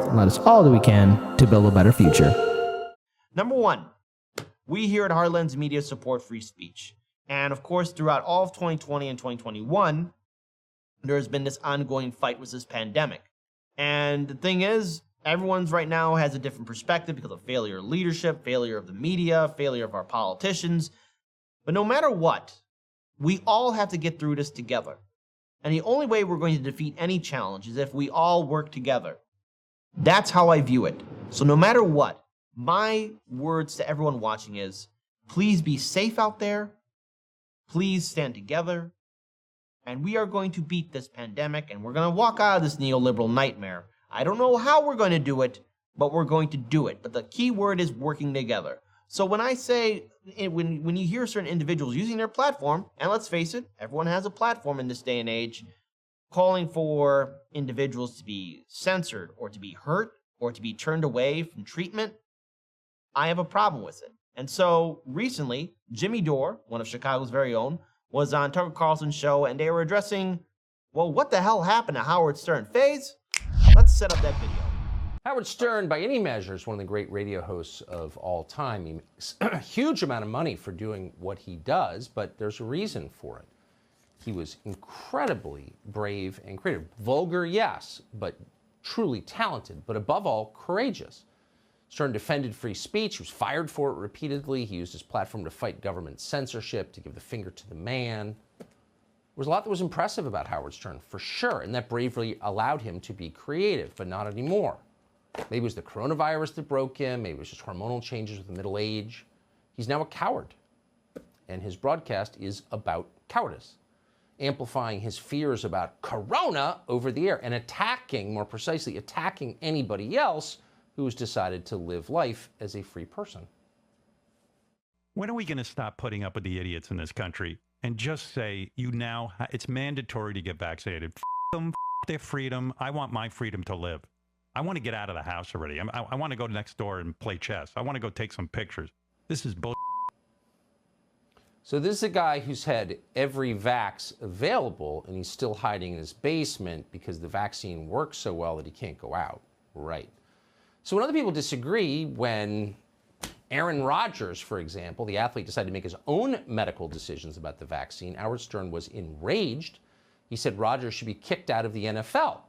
and let us all do we can to build a better future. Number one, we here at Heartlands Media support free speech. And of course, throughout all of 2020 and 2021, there has been this ongoing fight with this pandemic. And the thing is, everyone's right now has a different perspective because of failure of leadership, failure of the media, failure of our politicians. But no matter what, we all have to get through this together. And the only way we're going to defeat any challenge is if we all work together. That's how I view it. So no matter what, my words to everyone watching is, please be safe out there. Please stand together. And we are going to beat this pandemic, and we're going to walk out of this neoliberal nightmare. I don't know how we're going to do it, but we're going to do it. But the key word is working together. So when I say, when you hear certain individuals using their platform, and let's face it, everyone has a platform in this day and age, calling for individuals to be censored or to be hurt or to be turned away from treatment, I have a problem with it. And so recently, Jimmy Dore, one of Chicago's very own, was on Tucker Carlson's show, and they were addressing, well, what the hell happened to Howard Stern? FaZe, let's set up that video. Howard Stern, by any measure, is one of the great radio hosts of all time. He makes a huge amount of money for doing what he does, but there's a reason for it. He was incredibly brave and creative. Vulgar, yes, but truly talented, but above all, courageous. Stern defended free speech. He was fired for it repeatedly. He used his platform to fight government censorship, to give the finger to the man. There was a lot that was impressive about Howard Stern, for sure, and that bravery allowed him to be creative, but not anymore. Maybe it was the coronavirus that broke him. Maybe it was just hormonal changes with the middle age. He's now a coward, and his broadcast is about cowardice, amplifying his fears about corona over the air and attacking, more precisely, attacking anybody else who has decided to live life as a free person. When are we going to stop putting up with the idiots in this country and just say, it's mandatory to get vaccinated? F them, f their freedom. I want my freedom to live. I want to get out of the house already. I want to go next door and play chess. I want to go take some pictures. This is bull. So this is a guy who's had every vax available, and he's still hiding in his basement because the vaccine works so well that he can't go out. Right. So when other people disagree, when Aaron Rodgers, for example, the athlete, decided to make his own medical decisions about the vaccine, Howard Stern was enraged. He said Rodgers should be kicked out of the NFL.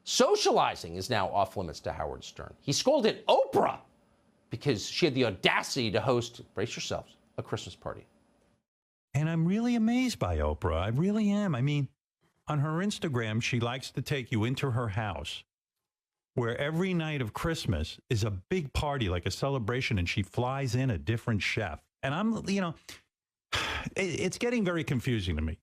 Socializing is now off limits to Howard Stern. He scolded Oprah because she had the audacity to host, brace yourselves, a Christmas party. And I'm really amazed by Oprah. I really am. I mean, on her Instagram, she likes to take you into her house, where every night of Christmas is a big party, like a celebration, and she flies in a different chef. And it's getting very confusing to me.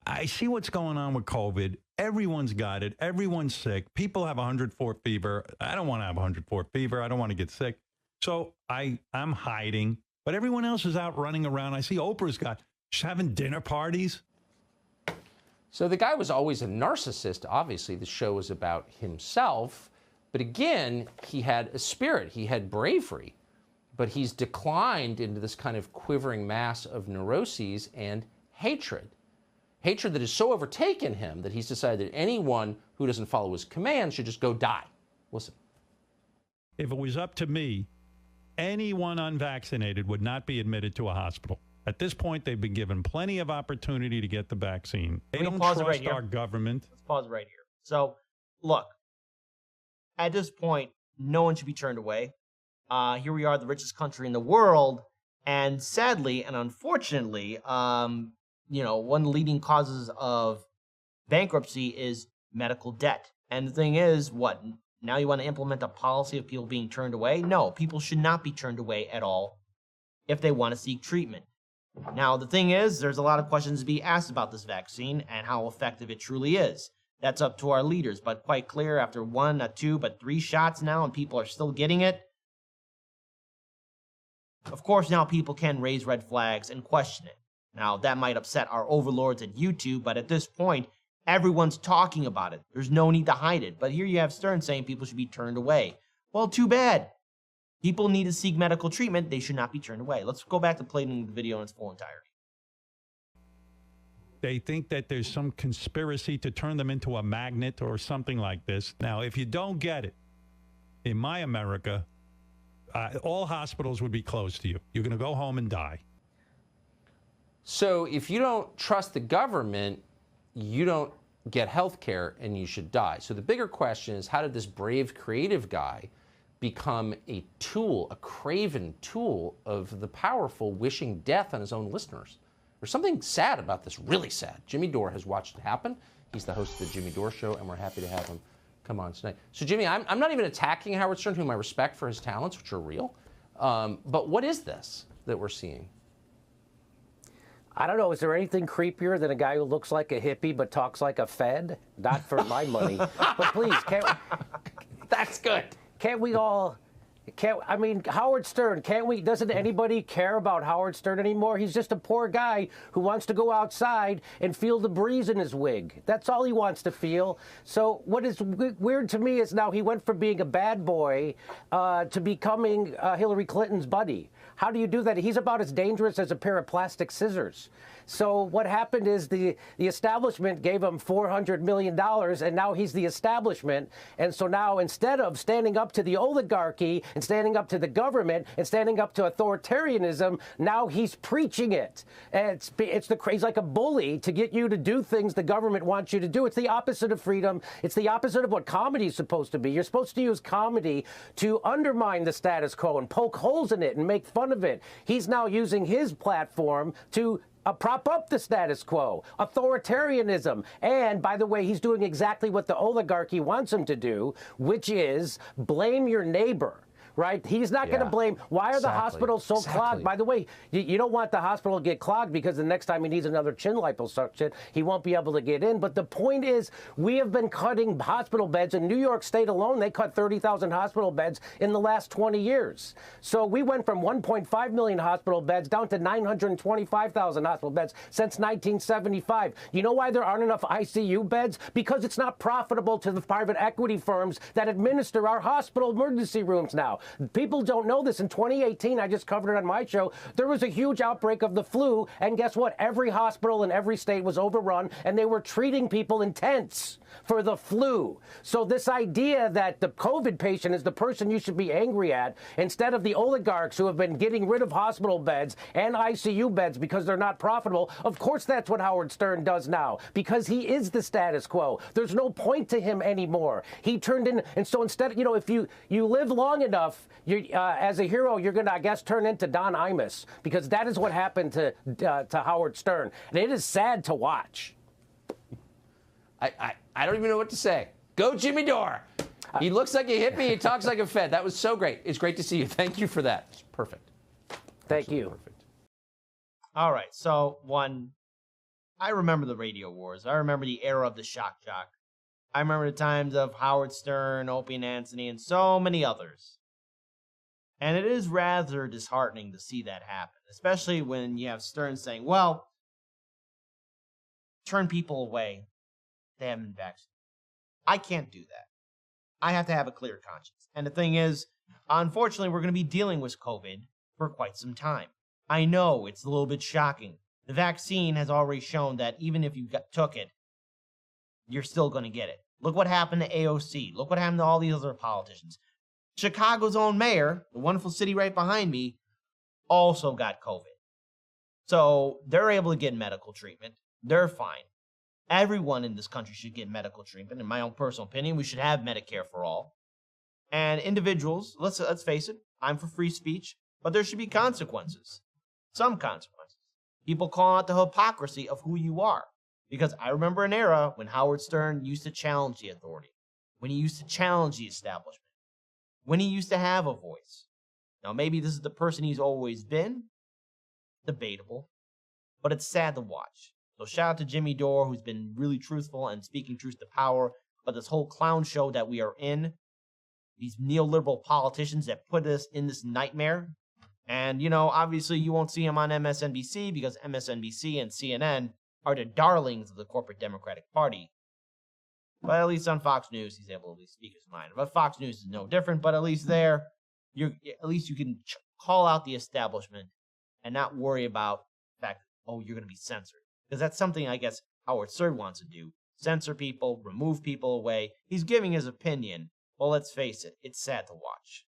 I see what's going on with COVID. Everyone's got it. Everyone's sick. People have 104 fever. I don't want to have 104 fever. I don't want to get sick. So I'm hiding. But everyone else is out running around. I see she's having dinner parties. So the guy was always a narcissist. Obviously, the show was about himself. But again, he had a spirit. He had bravery. But he's declined into this kind of quivering mass of neuroses and hatred. Hatred that has so overtaken him that he's decided that anyone who doesn't follow his commands should just go die. Listen. If it was up to me, anyone unvaccinated would not be admitted to a hospital. At this point, they've been given plenty of opportunity to get the vaccine. They don't trust our government. Let's pause right here. So, look, at this point, no one should be turned away. Here we are, the richest country in the world, and sadly and unfortunately, one of the leading causes of bankruptcy is medical debt. And the thing is, what? Now you want to implement a policy of people being turned away? No, people should not be turned away at all if they want to seek treatment. Now, the thing is, there's a lot of questions to be asked about this vaccine and how effective it truly is. That's up to our leaders, but quite clear after 1, not 2, but 3 shots now and people are still getting it. Of course, now people can raise red flags and question it. Now, that might upset our overlords at YouTube, but at this point, everyone's talking about it. There's no need to hide it. But here you have Stern saying people should be turned away. Well, too bad. People need to seek medical treatment. They should not be turned away. Let's go back to playing the video in its full entirety. They think that there's some conspiracy to turn them into a magnet or something like this. Now, if you don't get it, in my America, all hospitals would be closed to you. You're going to go home and die. So if you don't trust the government, you don't get health care and you should die. So the bigger question is, how did this brave, creative guy become a tool, a craven tool of the powerful wishing death on his own listeners? There's something sad about this, really sad. Jimmy Dore has watched it happen. He's the host of the Jimmy Dore Show, and we're happy to have him come on tonight. So Jimmy, I'm not even attacking Howard Stern, whom I respect for his talents, which are real. But what is this that we're seeing? I don't know. Is there anything creepier than a guy who looks like a hippie but talks like a Fed? Not for my money. But please, That's good. Can't we all? I mean, Howard Stern, doesn't anybody care about Howard Stern anymore? He's just a poor guy who wants to go outside and feel the breeze in his wig. That's all he wants to feel. So what is weird to me is now he went from being a bad boy to becoming Hillary Clinton's buddy. How do you do that? He's about as dangerous as a pair of plastic scissors. So what happened is the establishment gave him $400 million, and now he's the establishment. And so now instead of standing up to the oligarchy and standing up to the government and standing up to authoritarianism, now he's preaching it. And he's like a bully to get you to do things the government wants you to do. It's the opposite of freedom. It's the opposite of what comedy is supposed to be. You're supposed to use comedy to undermine the status quo and poke holes in it and make fun of it. He's now using his platform to prop up the status quo, authoritarianism. And by the way, he's doing exactly what the oligarchy wants him to do, which is blame your neighbor. Right? He's not going to blame. Why are the hospitals so clogged? By the way, you don't want the hospital to get clogged because the next time he needs another chin liposuction, he won't be able to get in. But the point is, we have been cutting hospital beds. In New York State alone, they cut 30,000 hospital beds in the last 20 years. So we went from 1.5 million hospital beds down to 925,000 hospital beds since 1975. You know why there aren't enough ICU beds? Because it's not profitable to the private equity firms that administer our hospital emergency rooms now. People don't know this. In 2018, I just covered it on my show, there was a huge outbreak of the flu, and guess what? Every hospital in every state was overrun, and they were treating people in tents for the flu. So this idea that the COVID patient is the person you should be angry at, instead of the oligarchs who have been getting rid of hospital beds and ICU beds because they're not profitable, of course that's what Howard Stern does now, because he is the status quo. There's no point to him anymore. He turned in, and so instead, if you live long enough, as a hero, you're going to, I guess, turn into Don Imus, because that is what happened to Howard Stern. And it is sad to watch. I don't even know what to say. Go Jimmy Dore. He looks like a hippie. He talks like a Fed. That was so great. It's great to see you. Thank you for that. It's perfect. Thank you. Perfect. All right. So, I remember the radio wars. I remember the era of the shock jock. I remember the times of Howard Stern, Opie and Anthony, and so many others. And it is rather disheartening to see that happen, especially when you have Stern saying, well, turn people away. They haven't been vaccinated. I can't do that. I have to have a clear conscience. And the thing is, unfortunately, we're going to be dealing with COVID for quite some time. I know it's a little bit shocking. The vaccine has already shown that even if you took it, you're still going to get it. Look what happened to AOC. Look what happened to all these other politicians. Chicago's own mayor, the wonderful city right behind me, also got COVID. So they're able to get medical treatment. They're fine. Everyone in this country should get medical treatment. In my own personal opinion, we should have Medicare for all. And individuals, let's face it, I'm for free speech, but there should be consequences. Some consequences. People call out the hypocrisy of who you are. Because I remember an era when Howard Stern used to challenge the authority, when he used to challenge the establishment, when he used to have a voice. Now, maybe this is the person he's always been. Debatable. But it's sad to watch. So shout out to Jimmy Dore, who's been really truthful and speaking truth to power. But this whole clown show that we are in, these neoliberal politicians that put us in this nightmare. And, obviously you won't see him on MSNBC because MSNBC and CNN are the darlings of the corporate Democratic Party. But at least on Fox News, he's able to at least speak his mind. But Fox News is no different, but at least there, you can call out the establishment and not worry about the fact that, you're going to be censored. because that's something I guess Howard Stern wants to do. Censor people, remove people away. He's giving his opinion. Well, let's face it, it's sad to watch.